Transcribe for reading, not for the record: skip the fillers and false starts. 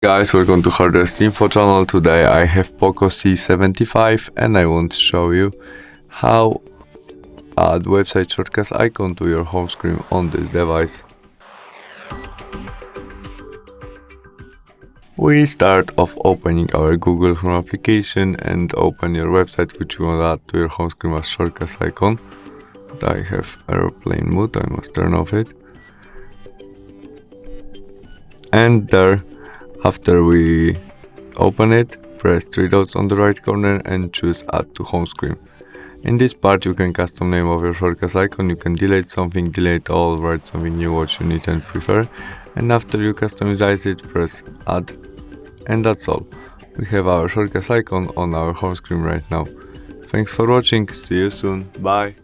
Guys, welcome to HardReset.Info channel. Today I have POCO C75 and I want to show you how add website shortcut icon to your home screen on this device. We start off opening our Google Chrome application and open your website which you want to add to your home screen as shortcut icon. I have airplane mode, I must turn off it. And there, after we open it, press 3 dots on the right corner and choose Add to Home Screen. In this part you can custom name of your shortcut icon, you can delete something, delete all, write something new what you need and prefer. And after you customize it, press Add. And that's all. We have our shortcut icon on our home screen right now. Thanks for watching, see you soon, bye!